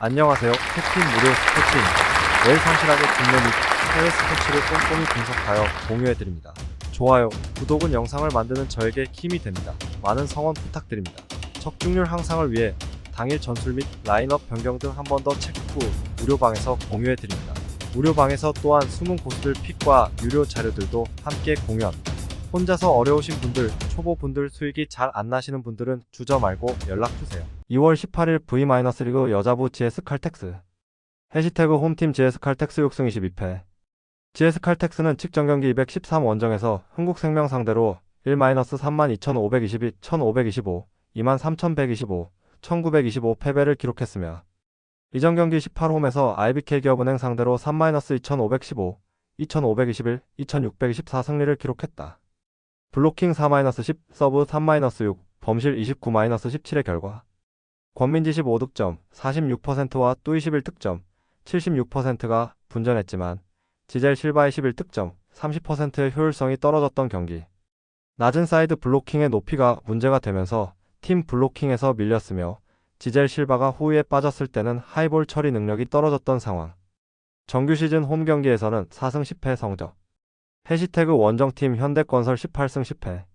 안녕하세요. 캡틴 무료 스포츠입니다. 매일 성실하게 국내 및 해외 스포츠를 꼼꼼히 분석하여 공유해드립니다. 좋아요, 구독은 영상을 만드는 저에게 힘이 됩니다. 많은 성원 부탁드립니다. 적중률 향상을 위해 당일 전술 및 라인업 변경 등 한 번 더 체크 후 무료방에서 공유해드립니다. 무료방에서 또한 숨은 고수들 픽과 유료 자료들도 함께 공유합니다. 혼자서 어려우신 분들, 초보분들 수익이 잘 안 나시는 분들은 주저 말고 연락주세요. 2월 18일 V-리그 여자부 GS 칼텍스 해시태그 홈팀 GS 칼텍스 6승 22패 GS 칼텍스는 직전 경기 213 원정에서 흥국생명 상대로 1-32,522, 1,525, 23,125, 1,925 패배를 기록했으며 이전 경기 18홈에서 IBK기업은행 상대로 3-2,515, 2,521, 2,624 승리를 기록했다. 블로킹 4-10, 서브 3-6, 범실 29-17의 결과 권민지 15득점, 46%와 또 21득점, 76%가 분전했지만 지젤 실바의 11득점, 30%의 효율성이 떨어졌던 경기. 낮은 사이드 블로킹의 높이가 문제가 되면서 팀 블로킹에서 밀렸으며 지젤 실바가 후위에 빠졌을 때는 하이볼 처리 능력이 떨어졌던 상황. 정규 시즌 홈 경기에서는 4승 10패 성적. 해시태그 원정팀 현대건설 18승 10패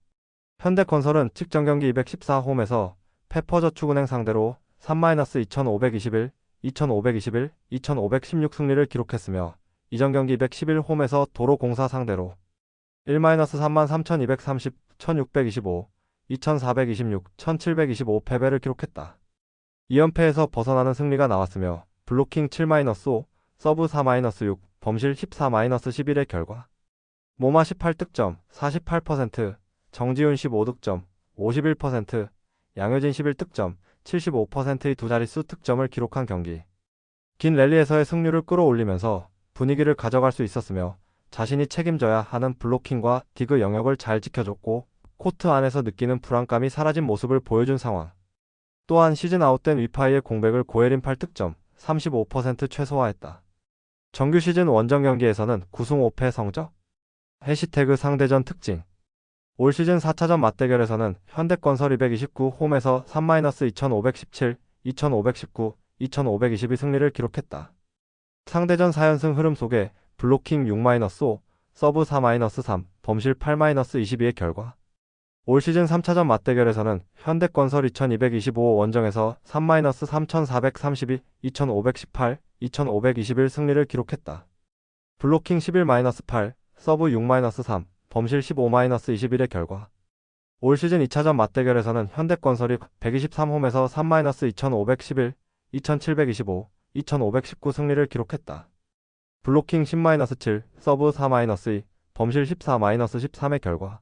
현대건설은 직전 경기 214홈에서 페퍼저축은행 상대로 3-2521, 2521, 2516 승리를 기록했으며 이전 경기 211홈에서 도로공사 상대로 1-33,230, 1625, 2426, 1725 패배를 기록했다. 2연패에서 벗어나는 승리가 나왔으며 블로킹 7-5, 서브 4-6, 범실 14-11의 결과 모마 18득점, 48%, 정지훈 15득점, 51%, 양효진 11득점, 75%의 두 자릿수 득점을 기록한 경기. 긴 랠리에서의 승률을 끌어올리면서 분위기를 가져갈 수 있었으며 자신이 책임져야 하는 블로킹과 디그 영역을 잘 지켜줬고 코트 안에서 느끼는 불안감이 사라진 모습을 보여준 상황. 또한 시즌 아웃된 위파이의 공백을 고예린 8득점, 35% 최소화했다. 정규 시즌 원정 경기에서는 9승 5패 성적. 해시태그 상대전 특징 올 시즌 4차전 맞대결에서는 현대건설 229 홈에서 3-2517, 2519, 2522 승리를 기록했다. 상대전 4연승 흐름 속에 블로킹 6-5, 서브 4-3, 범실 8-22의 결과 올 시즌 3차전 맞대결에서는 현대건설 2225 원정에서 3-3432, 2518, 2521 승리를 기록했다. 블로킹 11-8, 서브 6-3, 범실 15-21의 결과 올 시즌 2차전 맞대결에서는 현대건설이 123홈에서 3-2511, 2725, 2519 승리를 기록했다. 블로킹 10-7, 서브 4-2, 범실 14-13의 결과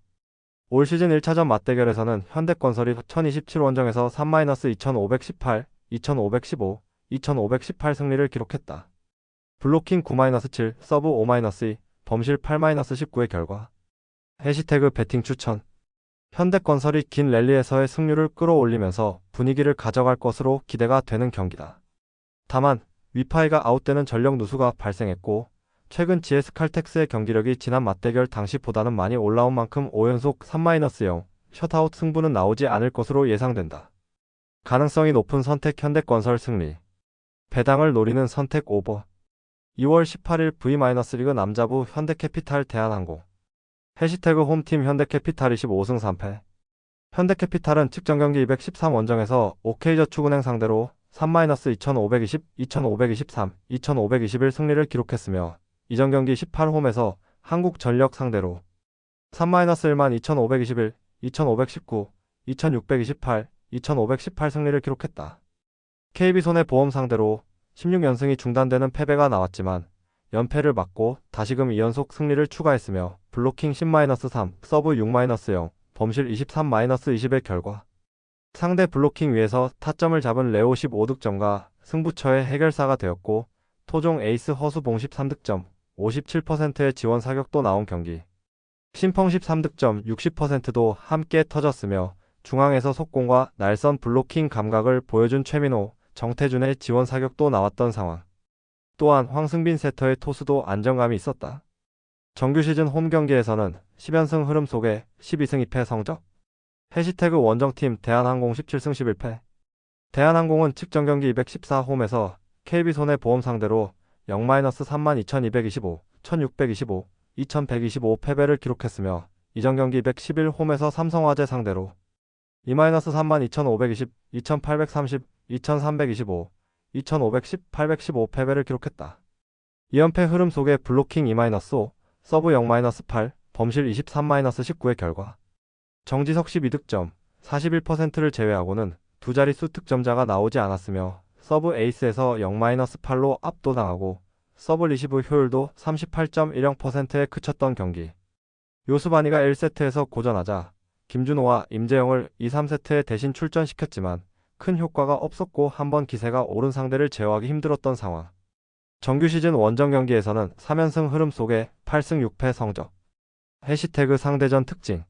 올 시즌 1차전 맞대결에서는 현대건설이 1027 원정에서 3-2518, 2515, 2518 승리를 기록했다. 블로킹 9-7, 서브 5-2, 범실 8-19의 결과 해시태그 배팅 추천 현대건설이 긴 랠리에서의 승률을 끌어올리면서 분위기를 가져갈 것으로 기대가 되는 경기다. 다만 위파이가 아웃되는 전력 누수가 발생했고 최근 GS 칼텍스의 경기력이 지난 맞대결 당시보다는 많이 올라온 만큼 5연속 3-0 셧아웃 승부는 나오지 않을 것으로 예상된다. 가능성이 높은 선택 현대건설 승리 배당을 노리는 선택 오버 2월 18일 V-리그 남자부 현대캐피탈 대한항공 해시태그 홈팀 현대캐피탈 25승 3패 현대캐피탈은 직전 경기 213 원정에서 OK저축은행 상대로 3-2520, 2523, 2521 승리를 기록했으며 이전 경기 18홈에서 한국전력 상대로 3-12521, 2519, 2628, 2518 승리를 기록했다. KB손해보험 상대로 16연승이 중단되는 패배가 나왔지만 연패를 막고 다시금 2연속 승리를 추가했으며 블로킹 10-3, 서브 6-0, 범실 23-20의 결과 상대 블로킹 위에서 타점을 잡은 레오 15득점과 승부처의 해결사가 되었고 토종 에이스 허수봉 13득점, 57%의 지원 사격도 나온 경기. 심펑 13득점, 60%도 함께 터졌으며 중앙에서 속공과 날선 블로킹 감각을 보여준 최민호, 정태준의 지원 사격도 나왔던 상황. 또한 황승빈 세터의 토수도 안정감이 있었다. 정규 시즌 홈 경기에서는 10연승 흐름 속에 12승 2패 성적. 해시태그 원정팀 대한항공 17승 11패 대한항공은 측정 경기 214홈에서 KB손해보험 상대로 0-32,225, 1,625, 2,125 패배를 기록했으며 이전 경기 211 홈에서 삼성화재 상대로 2-32,520, 2,830, 2,325, 2,510, 815 패배를 기록했다. 2연패 흐름 속에 블로킹 2-5, 서브 0-8, 범실 23-19의 결과 정지석 12득점, 41%를 제외하고는 두 자릿수 득점자가 나오지 않았으며 서브 에이스에서 0-8로 압도당하고 서브 리시브 효율도 38.10%에 그쳤던 경기. 요수바니가 1세트에서 고전하자 김준호와 임재영을 2, 3세트에 대신 출전시켰지만 큰 효과가 없었고 한번 기세가 오른 상대를 제어하기 힘들었던 상황. 정규 시즌 원정 경기에서는 3연승 흐름 속에 8승 6패 성적. 해시태그 상대전 특징.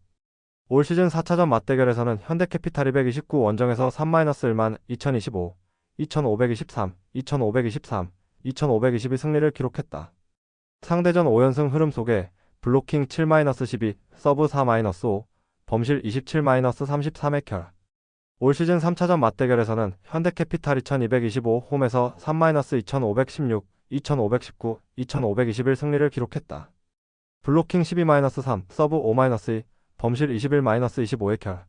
올 시즌 4차전 맞대결에서는 현대캐피탈이 129 원정에서 3-1만 2025, 2523, 2523, 2522 승리를 기록했다. 상대전 5연승 흐름 속에 블로킹 7-12, 서브 4-5, 범실 27-33의 결. 올 시즌 3차전 맞대결에서는 현대캐피탈 2225 홈에서 3-2516, 2519, 2521 승리를 기록했다. 블로킹 12-3, 서브 5-2, 범실 21-25의 결.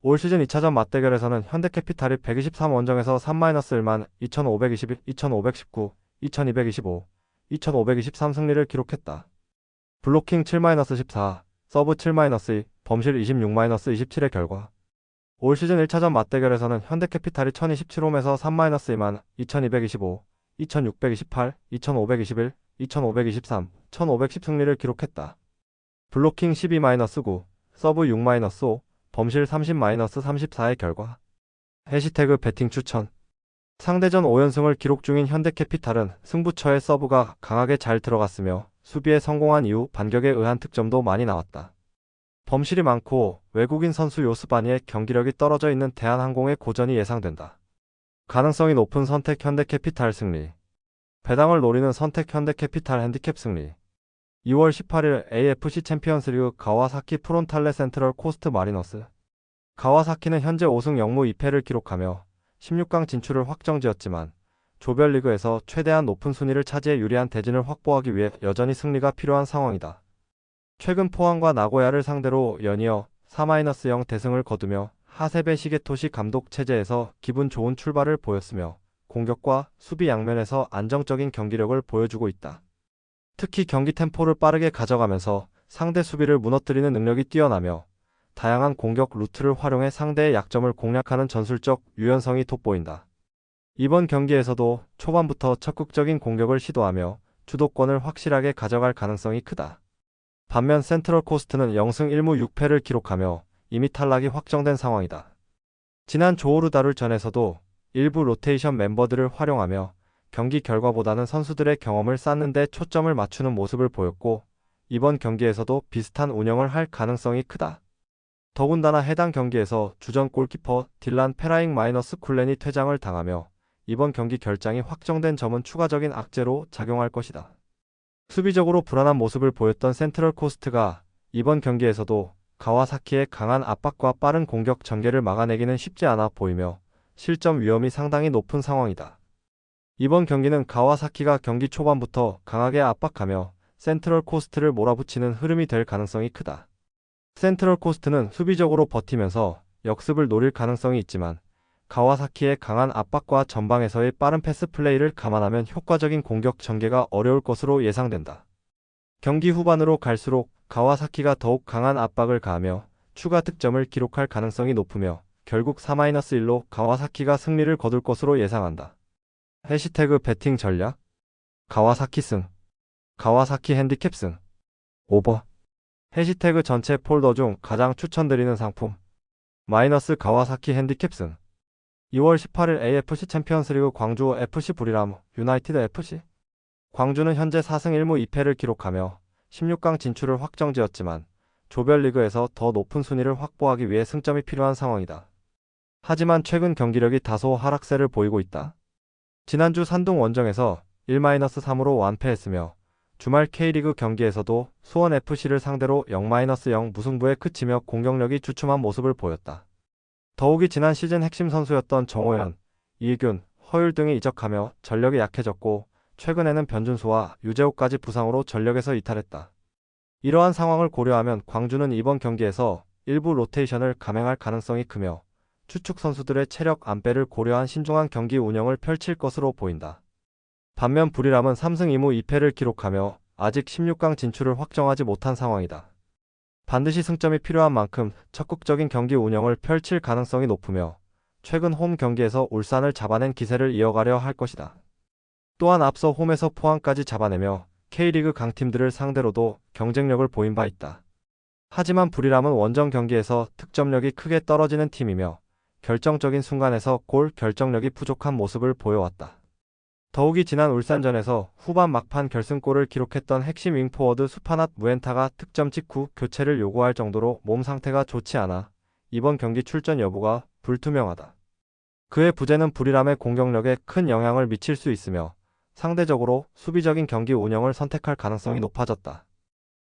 올 시즌 2차전 맞대결에서는 현대캐피탈이 123 원정에서 3-1만 2521, 2519, 2225, 2523 승리를 기록했다. 블로킹 7-14, 서브 7-2, 범실 26-27의 결과. 올 시즌 1차전 맞대결에서는 현대캐피탈이 1027 홈에서 3-2만 2225, 2628, 2521, 2523, 1510 승리를 기록했다. 블로킹 12-9, 서브 6-5, 범실 30-34의 결과. 해시태그 배팅 추천. 상대전 5연승을 기록 중인 현대캐피탈은 승부처의 서브가 강하게 잘 들어갔으며 수비에 성공한 이후 반격에 의한 득점도 많이 나왔다. 범실이 많고 외국인 선수 요스바니의 경기력이 떨어져 있는 대한항공의 고전이 예상된다. 가능성이 높은 선택 현대캐피탈 승리. 배당을 노리는 선택 현대캐피탈 핸디캡 승리. 2월 18일 AFC 챔피언스리그 가와사키 프론탈레 센트럴 코스트 마리너스. 가와사키는 현재 5승 0무 2패를 기록하며 16강 진출을 확정지었지만 조별리그에서 최대한 높은 순위를 차지해 유리한 대진을 확보하기 위해 여전히 승리가 필요한 상황이다. 최근 포항과 나고야를 상대로 연이어 4-0 대승을 거두며 하세베 시게토시 감독 체제에서 기분 좋은 출발을 보였으며 공격과 수비 양면에서 안정적인 경기력을 보여주고 있다. 특히 경기 템포를 빠르게 가져가면서 상대 수비를 무너뜨리는 능력이 뛰어나며 다양한 공격 루트를 활용해 상대의 약점을 공략하는 전술적 유연성이 돋보인다. 이번 경기에서도 초반부터 적극적인 공격을 시도하며 주도권을 확실하게 가져갈 가능성이 크다. 반면 센트럴 코스트는 0승 1무 6패를 기록하며 이미 탈락이 확정된 상황이다. 지난 조오르다룰 전에서도 일부 로테이션 멤버들을 활용하며 경기 결과보다는 선수들의 경험을 쌓는 데 초점을 맞추는 모습을 보였고 이번 경기에서도 비슷한 운영을 할 가능성이 크다. 더군다나 해당 경기에서 주전 골키퍼 딜란 페라잉 마이너스 쿨렌이 퇴장을 당하며 이번 경기 결장이 확정된 점은 추가적인 악재로 작용할 것이다. 수비적으로 불안한 모습을 보였던 센트럴 코스트가 이번 경기에서도 가와사키의 강한 압박과 빠른 공격 전개를 막아내기는 쉽지 않아 보이며 실점 위험이 상당히 높은 상황이다. 이번 경기는 가와사키가 경기 초반부터 강하게 압박하며 센트럴 코스트를 몰아붙이는 흐름이 될 가능성이 크다. 센트럴 코스트는 수비적으로 버티면서 역습을 노릴 가능성이 있지만 가와사키의 강한 압박과 전방에서의 빠른 패스 플레이를 감안하면 효과적인 공격 전개가 어려울 것으로 예상된다. 경기 후반으로 갈수록 가와사키가 더욱 강한 압박을 가하며 추가 득점을 기록할 가능성이 높으며 결국 4-1로 가와사키가 승리를 거둘 것으로 예상한다. 해시태그 배팅 전략. 가와사키 승. 가와사키 핸디캡 승. 오버. 해시태그 전체 폴더 중 가장 추천드리는 상품. 마이너스 가와사키 핸디캡 승. 2월 18일 AFC 챔피언스리그 광주 FC 부리람 유나이티드 FC. 광주는 현재 4승 1무 2패를 기록하며 16강 진출을 확정지었지만 조별리그에서 더 높은 순위를 확보하기 위해 승점이 필요한 상황이다. 하지만 최근 경기력이 다소 하락세를 보이고 있다. 지난주 산둥 원정에서 1-3으로 완패했으며 주말 K리그 경기에서도 수원FC를 상대로 0-0 무승부에 그치며 공격력이 주춤한 모습을 보였다. 더욱이 지난 시즌 핵심 선수였던 정호연, 이규, 허율 등이 이적하며 전력이 약해졌고 최근에는 변준수와 유재호까지 부상으로 전력에서 이탈했다. 이러한 상황을 고려하면 광주는 이번 경기에서 일부 로테이션을 감행할 가능성이 크며 추측 선수들의 체력 안배를 고려한 신중한 경기 운영을 펼칠 것으로 보인다. 반면 부리람은 3승 2무 2패를 기록하며 아직 16강 진출을 확정하지 못한 상황이다. 반드시 승점이 필요한 만큼 적극적인 경기 운영을 펼칠 가능성이 높으며 최근 홈 경기에서 울산을 잡아낸 기세를 이어가려 할 것이다. 또한 앞서 홈에서 포항까지 잡아내며 K리그 강팀들을 상대로도 경쟁력을 보인 바 있다. 하지만 부리람은 원정 경기에서 득점력이 크게 떨어지는 팀이며 결정적인 순간에서 골 결정력이 부족한 모습을 보여왔다. 더욱이 지난 울산전에서 후반 막판 결승골을 기록했던 핵심 윙포워드 수파낫 무엔타가 득점 직후 교체를 요구할 정도로 몸 상태가 좋지 않아 이번 경기 출전 여부가 불투명하다. 그의 부재는 부리람의 공격력에 큰 영향을 미칠 수 있으며 상대적으로 수비적인 경기 운영을 선택할 가능성이 높아졌다.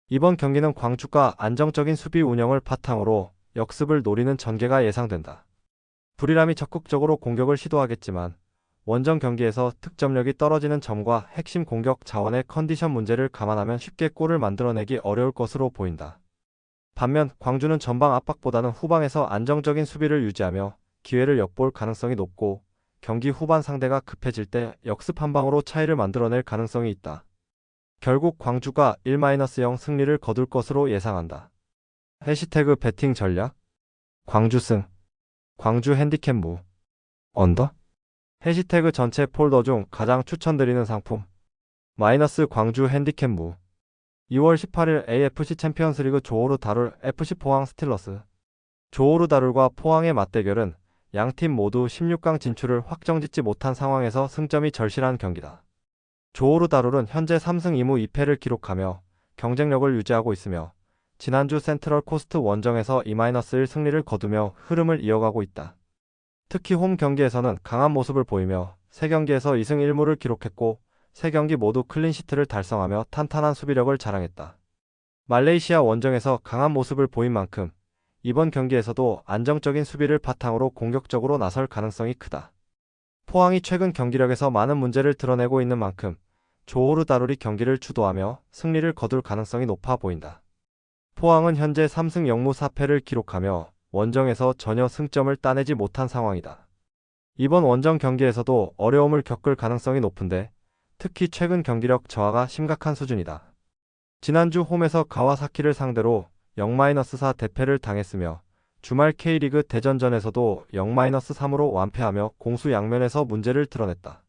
이번 경기는 광주가 안정적인 수비 운영을 바탕으로 역습을 노리는 전개가 예상된다. 부리람이 적극적으로 공격을 시도하겠지만 원정 경기에서 득점력이 떨어지는 점과 핵심 공격 자원의 컨디션 문제를 감안하면 쉽게 골을 만들어내기 어려울 것으로 보인다. 반면 광주는 전방 압박보다는 후방에서 안정적인 수비를 유지하며 기회를 엿볼 가능성이 높고 경기 후반 상대가 급해질 때 역습 한 방으로 차이를 만들어낼 가능성이 있다. 결국 광주가 1-0 승리를 거둘 것으로 예상한다. 해시태그 배팅 전략 광주승 광주 핸디캡 무 언더 해시태그 전체 폴더 중 가장 추천드리는 상품 마이너스 광주 핸디캡 무 2월 18일 AFC 챔피언스리그 조호르 다룰 FC 포항 스틸러스 조호르 다룰과 포항의 맞대결은 양팀 모두 16강 진출을 확정짓지 못한 상황에서 승점이 절실한 경기다. 조호르 다룰은 현재 3승 2무 2패를 기록하며 경쟁력을 유지하고 있으며 지난주 센트럴 코스트 원정에서 2-1 승리를 거두며 흐름을 이어가고 있다. 특히 홈 경기에서는 강한 모습을 보이며 3경기에서 2승 1무를 기록했고 3경기 모두 클린시트를 달성하며 탄탄한 수비력을 자랑했다. 말레이시아 원정에서 강한 모습을 보인 만큼 이번 경기에서도 안정적인 수비를 바탕으로 공격적으로 나설 가능성이 크다. 포항이 최근 경기력에서 많은 문제를 드러내고 있는 만큼 조호르 다룰이 경기를 주도하며 승리를 거둘 가능성이 높아 보인다. 포항은 현재 3승 0무 4패를 기록하며 원정에서 전혀 승점을 따내지 못한 상황이다. 이번 원정 경기에서도 어려움을 겪을 가능성이 높은데 특히 최근 경기력 저하가 심각한 수준이다. 지난주 홈에서 가와사키를 상대로 0-4 대패를 당했으며 주말 K리그 대전전에서도 0-3으로 완패하며 공수 양면에서 문제를 드러냈다.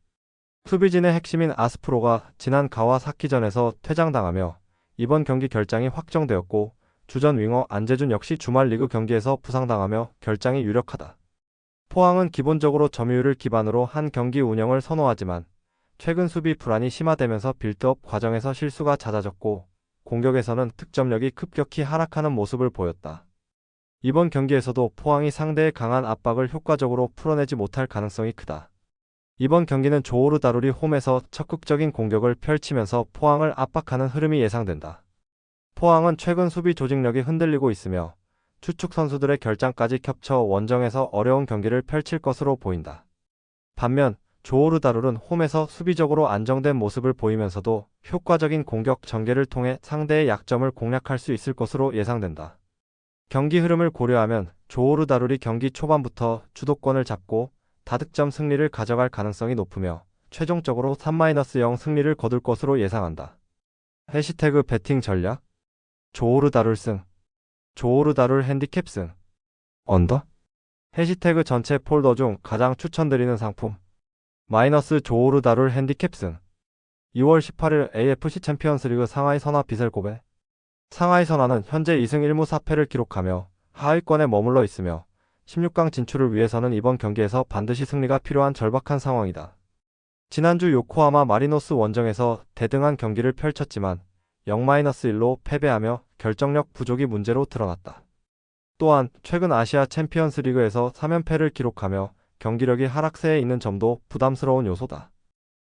수비진의 핵심인 아스프로가 지난 가와사키전에서 퇴장당하며 이번 경기 결장이 확정되었고 주전 윙어 안재준 역시 주말 리그 경기에서 부상당하며 결장이 유력하다. 포항은 기본적으로 점유율을 기반으로 한 경기 운영을 선호하지만 최근 수비 불안이 심화되면서 빌드업 과정에서 실수가 잦아졌고 공격에서는 득점력이 급격히 하락하는 모습을 보였다. 이번 경기에서도 포항이 상대의 강한 압박을 효과적으로 풀어내지 못할 가능성이 크다. 이번 경기는 조호르 다룰이 홈에서 적극적인 공격을 펼치면서 포항을 압박하는 흐름이 예상된다. 포항은 최근 수비 조직력이 흔들리고 있으며 추측 선수들의 결장까지 겹쳐 원정에서 어려운 경기를 펼칠 것으로 보인다. 반면 조호르 다룰은 홈에서 수비적으로 안정된 모습을 보이면서도 효과적인 공격 전개를 통해 상대의 약점을 공략할 수 있을 것으로 예상된다. 경기 흐름을 고려하면 조호르 다룰이 경기 초반부터 주도권을 잡고 다득점 승리를 가져갈 가능성이 높으며 최종적으로 3-0 승리를 거둘 것으로 예상한다. 해시태그 배팅 전략 조호르 다룰 승 조호르 다룰 핸디캡 승 언더 해시태그 전체 폴더 중 가장 추천드리는 상품 마이너스 조호르 다룰 핸디캡 승 2월 18일 AFC 챔피언스리그 상하이 선화 비셀고베 상하이 선화는 현재 2승 1무 4패를 기록하며 하위권에 머물러 있으며 16강 진출을 위해서는 이번 경기에서 반드시 승리가 필요한 절박한 상황이다. 지난주 요코하마 마리노스 원정에서 대등한 경기를 펼쳤지만 0-1로 패배하며 결정력 부족이 문제로 드러났다. 또한 최근 아시아 챔피언스 리그에서 3연패를 기록하며 경기력이 하락세에 있는 점도 부담스러운 요소다.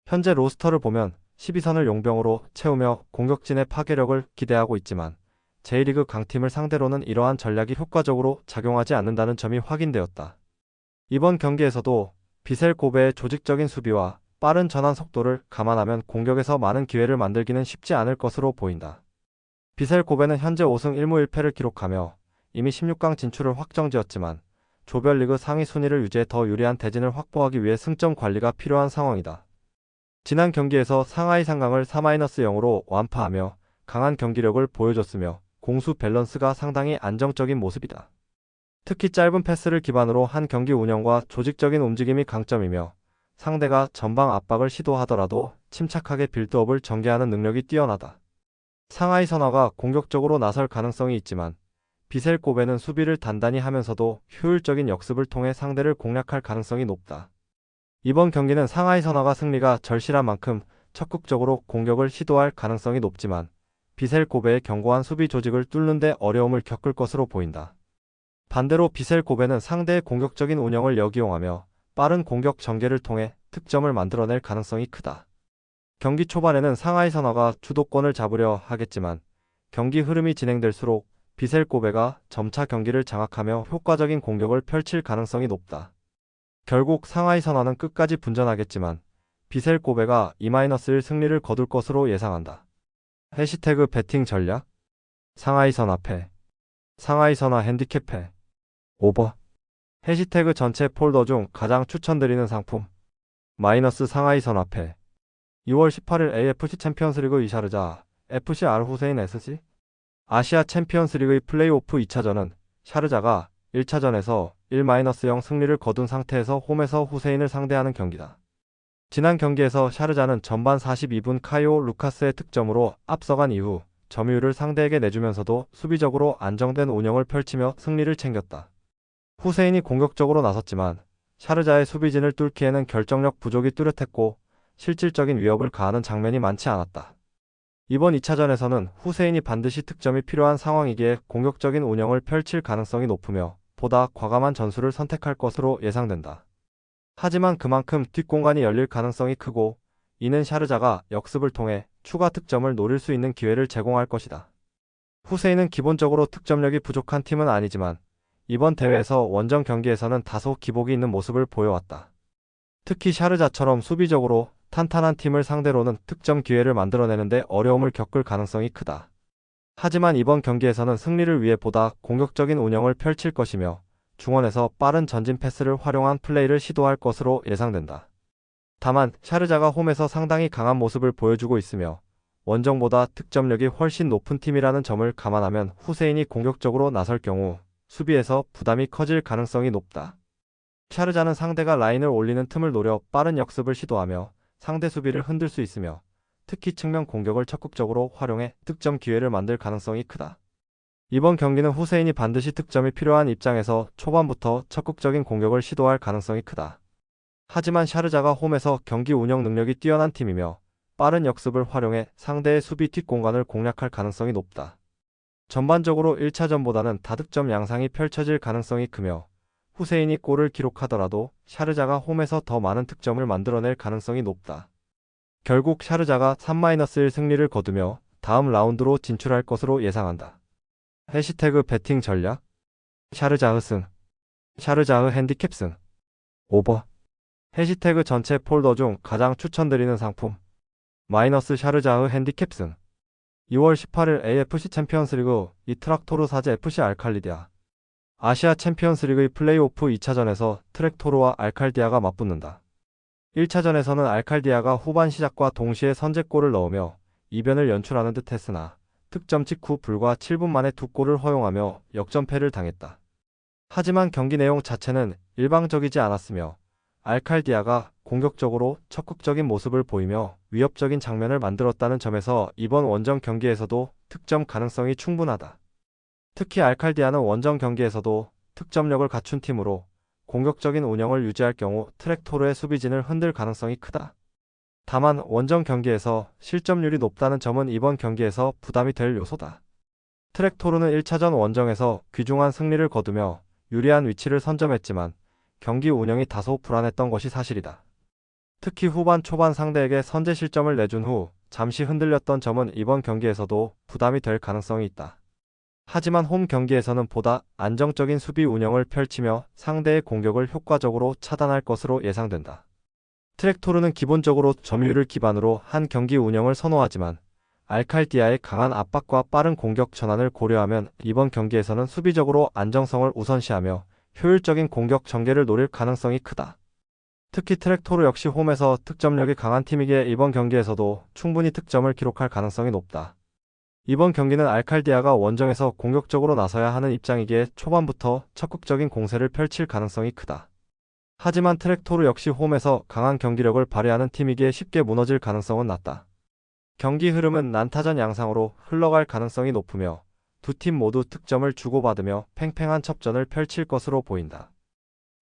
현재 로스터를 보면 12선을 용병으로 채우며 공격진의 파괴력을 기대하고 있지만 J리그 강팀을 상대로는 이러한 전략이 효과적으로 작용하지 않는다는 점이 확인되었다. 이번 경기에서도 비셀 고베의 조직적인 수비와 빠른 전환 속도를 감안하면 공격에서 많은 기회를 만들기는 쉽지 않을 것으로 보인다. 비셀 고베는 현재 5승 1무 1패를 기록하며 이미 16강 진출을 확정지었지만 조별리그 상위 순위를 유지해 더 유리한 대진을 확보하기 위해 승점 관리가 필요한 상황이다. 지난 경기에서 상하이 상강을 4-0으로 완파하며 강한 경기력을 보여줬으며 공수 밸런스가 상당히 안정적인 모습이다. 특히 짧은 패스를 기반으로 한 경기 운영과 조직적인 움직임이 강점이며 상대가 전방 압박을 시도하더라도 침착하게 빌드업을 전개하는 능력이 뛰어나다. 상하이 선화가 공격적으로 나설 가능성이 있지만 비셀 고베는 수비를 단단히 하면서도 효율적인 역습을 통해 상대를 공략할 가능성이 높다. 이번 경기는 상하이 선화가 승리가 절실한 만큼 적극적으로 공격을 시도할 가능성이 높지만 비셀 고베의 견고한 수비 조직을 뚫는 데 어려움을 겪을 것으로 보인다. 반대로 비셀 고베는 상대의 공격적인 운영을 역이용하며 빠른 공격 전개를 통해 득점을 만들어낼 가능성이 크다. 경기 초반에는 상하이 선화가 주도권을 잡으려 하겠지만 경기 흐름이 진행될수록 비셀 고베가 점차 경기를 장악하며 효과적인 공격을 펼칠 가능성이 높다. 결국 상하이 선화는 끝까지 분전하겠지만 비셀 고베가 2-1 승리를 거둘 것으로 예상한다. 해시태그 배팅 전략 상하이 선화 패 상하이 선화 핸디캡 패 오버 해시태그 전체 폴더 중 가장 추천드리는 상품 마이너스 상하이 선화 패 6월 18일 AFC 챔피언스리그 이샤르자 FC 알 후세인 SC 아시아 챔피언스리그의 플레이오프 2차전은 샤르자가 1차전에서 1-0 승리를 거둔 상태에서 홈에서 후세인을 상대하는 경기다. 지난 경기에서 샤르자는 전반 42분 카이오 루카스의 득점으로 앞서간 이후 점유율을 상대에게 내주면서도 수비적으로 안정된 운영을 펼치며 승리를 챙겼다. 후세인이 공격적으로 나섰지만 샤르자의 수비진을 뚫기에는 결정력 부족이 뚜렷했고 실질적인 위협을 가하는 장면이 많지 않았다. 이번 2차전에서는 후세인이 반드시 득점이 필요한 상황이기에 공격적인 운영을 펼칠 가능성이 높으며 보다 과감한 전술을 선택할 것으로 예상된다. 하지만 그만큼 뒷공간이 열릴 가능성이 크고 이는 샤르자가 역습을 통해 추가 득점을 노릴 수 있는 기회를 제공할 것이다. 후세인은 기본적으로 득점력이 부족한 팀은 아니지만 이번 대회에서 원정 경기에서는 다소 기복이 있는 모습을 보여왔다. 특히 샤르자처럼 수비적으로 탄탄한 팀을 상대로는 득점 기회를 만들어내는데 어려움을 겪을 가능성이 크다. 하지만 이번 경기에서는 승리를 위해 보다 공격적인 운영을 펼칠 것이며 중원에서 빠른 전진 패스를 활용한 플레이를 시도할 것으로 예상된다. 다만 샤르자가 홈에서 상당히 강한 모습을 보여주고 있으며 원정보다 득점력이 훨씬 높은 팀이라는 점을 감안하면 후세인이 공격적으로 나설 경우 수비에서 부담이 커질 가능성이 높다. 샤르자는 상대가 라인을 올리는 틈을 노려 빠른 역습을 시도하며 상대 수비를 흔들 수 있으며 특히 측면 공격을 적극적으로 활용해 득점 기회를 만들 가능성이 크다. 이번 경기는 후세인이 반드시 득점이 필요한 입장에서 초반부터 적극적인 공격을 시도할 가능성이 크다. 하지만 샤르자가 홈에서 경기 운영 능력이 뛰어난 팀이며 빠른 역습을 활용해 상대의 수비 뒷공간을 공략할 가능성이 높다. 전반적으로 1차전보다는 다득점 양상이 펼쳐질 가능성이 크며 후세인이 골을 기록하더라도 샤르자가 홈에서 더 많은 득점을 만들어낼 가능성이 높다. 결국 샤르자가 3-1 승리를 거두며 다음 라운드로 진출할 것으로 예상한다. 해시태그 배팅 전략 샤르자흐 승 샤르자흐 핸디캡 승 오버 해시태그 전체 폴더 중 가장 추천드리는 상품 마이너스 샤르자흐 핸디캡 승 6월 18일 AFC 챔피언스리그 이트락토르 사제 FC 알칼리디아 아시아 챔피언스리그의 플레이오프 2차전에서 트랙토르와 알칼디아가 맞붙는다. 1차전에서는 알칼디아가 후반 시작과 동시에 선제골을 넣으며 이변을 연출하는 듯 했으나 득점 직후 불과 7분 만에 두 골을 허용하며 역전패를 당했다. 하지만 경기 내용 자체는 일방적이지 않았으며 알칼디아가 공격적으로 적극적인 모습을 보이며 위협적인 장면을 만들었다는 점에서 이번 원정 경기에서도 득점 가능성이 충분하다. 특히 알칼디아는 원정 경기에서도 득점력을 갖춘 팀으로 공격적인 운영을 유지할 경우 트랙토르의 수비진을 흔들 가능성이 크다. 다만 원정 경기에서 실점률이 높다는 점은 이번 경기에서 부담이 될 요소다. 트랙토르는 1차전 원정에서 귀중한 승리를 거두며 유리한 위치를 선점했지만 경기 운영이 다소 불안했던 것이 사실이다. 특히 후반 초반 상대에게 선제 실점을 내준 후 잠시 흔들렸던 점은 이번 경기에서도 부담이 될 가능성이 있다. 하지만 홈 경기에서는 보다 안정적인 수비 운영을 펼치며 상대의 공격을 효과적으로 차단할 것으로 예상된다. 트랙토르는 기본적으로 점유율을 기반으로 한 경기 운영을 선호하지만 알칼디아의 강한 압박과 빠른 공격 전환을 고려하면 이번 경기에서는 수비적으로 안정성을 우선시하며 효율적인 공격 전개를 노릴 가능성이 크다. 특히 트랙토르 역시 홈에서 득점력이 강한 팀이기에 이번 경기에서도 충분히 득점을 기록할 가능성이 높다. 이번 경기는 알칼디아가 원정에서 공격적으로 나서야 하는 입장이기에 초반부터 적극적인 공세를 펼칠 가능성이 크다. 하지만 트랙토르 역시 홈에서 강한 경기력을 발휘하는 팀이기에 쉽게 무너질 가능성은 낮다. 경기 흐름은 난타전 양상으로 흘러갈 가능성이 높으며 두 팀 모두 득점을 주고받으며 팽팽한 첩전을 펼칠 것으로 보인다.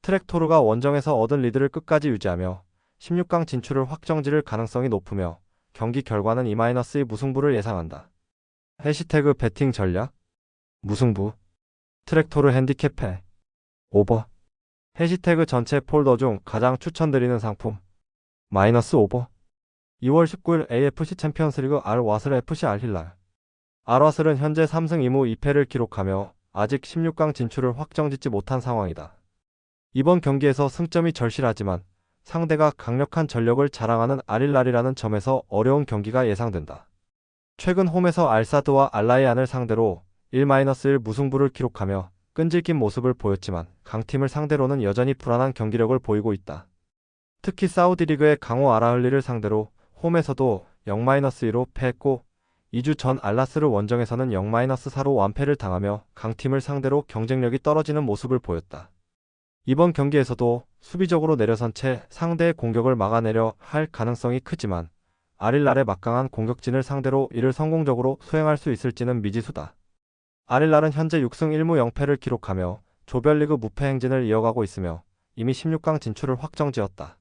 트랙토르가 원정에서 얻은 리드를 끝까지 유지하며 16강 진출을 확정지을 가능성이 높으며 경기 결과는 2-2 무승부를 예상한다. 해시태그 배팅 전략 무승부 트랙토르 핸디캡해 오버 해시태그 전체 폴더 중 가장 추천드리는 상품 -오버 2월 19일 AFC 챔피언스리그 알와슬 FC 알힐랄 알와슬은 현재 3승 2무 2패를 기록하며 아직 16강 진출을 확정짓지 못한 상황이다. 이번 경기에서 승점이 절실하지만 상대가 강력한 전력을 자랑하는 알힐랄이라는 점에서 어려운 경기가 예상된다. 최근 홈에서 알사드와 알라이안을 상대로 1-1 무승부를 기록하며 끈질긴 모습을 보였지만 강팀을 상대로는 여전히 불안한 경기력을 보이고 있다. 특히 사우디 리그의 강호 알아흘리를 상대로 홈에서도 0-2로 패했고 2주 전 알나스르 원정에서는 0-4로 완패를 당하며 강팀을 상대로 경쟁력이 떨어지는 모습을 보였다. 이번 경기에서도 수비적으로 내려선 채 상대의 공격을 막아내려 할 가능성이 크지만 알힐랄의 막강한 공격진을 상대로 이를 성공적으로 수행할 수 있을지는 미지수다. 알힐랄은 현재 6승 1무 0패를 기록하며 조별리그 무패 행진을 이어가고 있으며 이미 16강 진출을 확정지었다.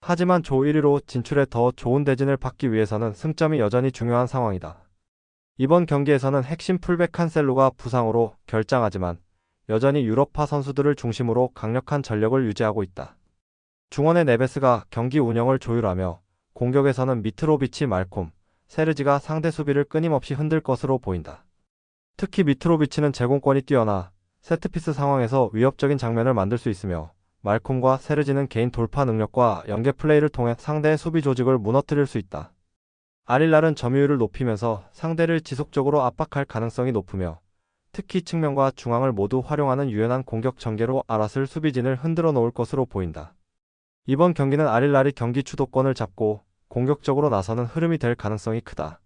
하지만 조 1위로 진출해 더 좋은 대진을 받기 위해서는 승점이 여전히 중요한 상황이다. 이번 경기에서는 핵심 풀백 칸셀로가 부상으로 결장하지만 여전히 유럽파 선수들을 중심으로 강력한 전력을 유지하고 있다. 중원의 네베스가 경기 운영을 조율하며 공격에서는 미트로비치 말콤, 세르지가 상대 수비를 끊임없이 흔들 것으로 보인다. 특히 미트로비치는 제공권이 뛰어나 세트피스 상황에서 위협적인 장면을 만들 수 있으며 말콤과 세르지는 개인 돌파 능력과 연계 플레이를 통해 상대의 수비 조직을 무너뜨릴 수 있다. 알힐랄은 점유율을 높이면서 상대를 지속적으로 압박할 가능성이 높으며 특히 측면과 중앙을 모두 활용하는 유연한 공격 전개로 알아슬 수비진을 흔들어 놓을 것으로 보인다. 이번 경기는 알힐랄이 경기 주도권을 잡고 공격적으로 나서는 흐름이 될 가능성이 크다.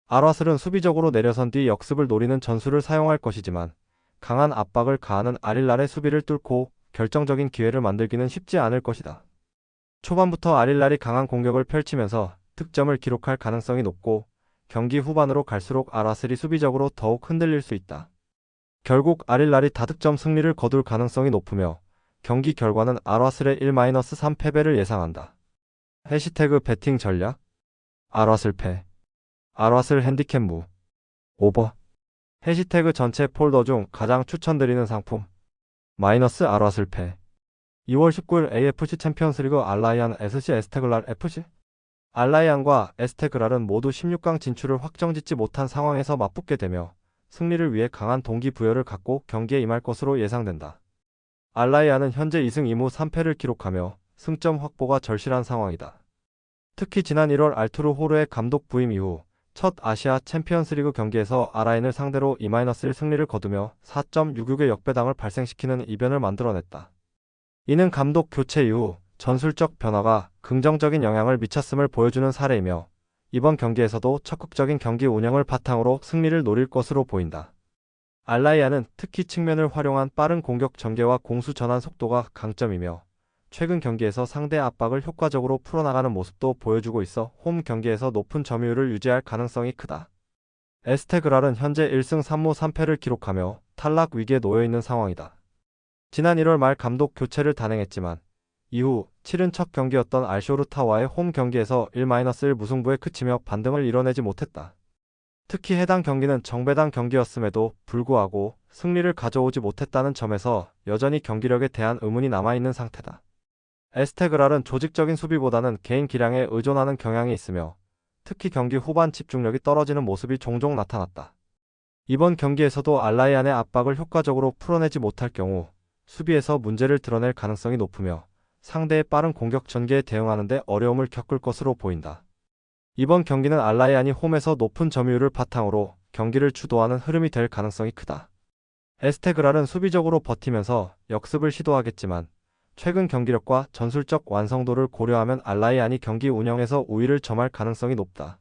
알와슬은 수비적으로 내려선 뒤 역습을 노리는 전술을 사용할 것이지만 강한 압박을 가하는 알힐랄의 수비를 뚫고 결정적인 기회를 만들기는 쉽지 않을 것이다. 초반부터 알힐랄이 강한 공격을 펼치면서 득점을 기록할 가능성이 높고 경기 후반으로 갈수록 알와슬이 수비적으로 더욱 흔들릴 수 있다. 결국 알힐랄이 다득점 승리를 거둘 가능성이 높으며 경기 결과는 알와슬의 1-3 패배를 예상한다. 해시태그 배팅 전략 알와슬 패 알와슬 핸디캡 무 오버 해시태그 전체 폴더 중 가장 추천드리는 상품 알와슬 패 2월 19일 AFC 챔피언스리그 알라이안 SC 에스테글랄 FC 알라이안과 에스테그랄은 모두 16강 진출을 확정짓지 못한 상황에서 맞붙게 되며 승리를 위해 강한 동기부여를 갖고 경기에 임할 것으로 예상된다. 알라이안은 현재 2승 2무 3패를 기록하며 승점 확보가 절실한 상황이다. 특히 지난 1월 알투르 호르의 감독 부임 이후 첫 아시아 챔피언스리그 경기에서 아라인을 상대로 2-1 승리를 거두며 4.66의 역배당을 발생시키는 이변을 만들어냈다. 이는 감독 교체 이후 전술적 변화가 긍정적인 영향을 미쳤음을 보여주는 사례이며 이번 경기에서도 적극적인 경기 운영을 바탕으로 승리를 노릴 것으로 보인다. 알라이안은 특히 측면을 활용한 빠른 공격 전개와 공수 전환 속도가 강점이며 최근 경기에서 상대 압박을 효과적으로 풀어나가는 모습도 보여주고 있어 홈 경기에서 높은 점유율을 유지할 가능성이 크다. 에스테그랄은 현재 1승 3무 3패를 기록하며 탈락 위기에 놓여있는 상황이다. 지난 1월 말 감독 교체를 단행했지만 이후 치른 첫 경기였던 알쇼르타와의 홈 경기에서 1-1 무승부에 그치며 반등을 이뤄내지 못했다. 특히 해당 경기는 정배당 경기였음에도 불구하고 승리를 가져오지 못했다는 점에서 여전히 경기력에 대한 의문이 남아있는 상태다. 에스테그랄은 조직적인 수비보다는 개인 기량에 의존하는 경향이 있으며 특히 경기 후반 집중력이 떨어지는 모습이 종종 나타났다. 이번 경기에서도 알라이안의 압박을 효과적으로 풀어내지 못할 경우 수비에서 문제를 드러낼 가능성이 높으며 상대의 빠른 공격 전개에 대응하는 데 어려움을 겪을 것으로 보인다. 이번 경기는 알라이안이 홈에서 높은 점유율을 바탕으로 경기를 주도하는 흐름이 될 가능성이 크다. 에스테그랄은 수비적으로 버티면서 역습을 시도하겠지만 최근 경기력과 전술적 완성도를 고려하면 알라이안이 경기 운영에서 우위를 점할 가능성이 높다.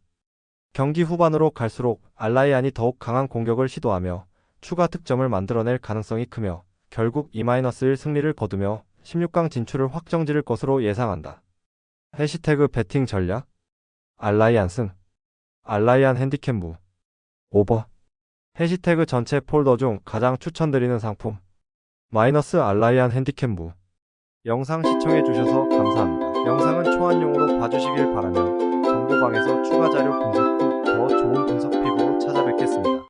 경기 후반으로 갈수록 알라이안이 더욱 강한 공격을 시도하며 추가 득점을 만들어낼 가능성이 크며 결국 2-1 승리를 거두며 16강 진출을 확정지을 것으로 예상한다. 해시태그 배팅 전략 알라이안 승 알라이안 핸디캡 무 오버 해시태그 전체 폴더 중 가장 추천드리는 상품 마이너스 알라이안 핸디캡 무 영상 시청해주셔서 감사합니다. 영상은 초안용으로 봐주시길 바라며 정보방에서 추가 자료 분석 후 더 좋은 분석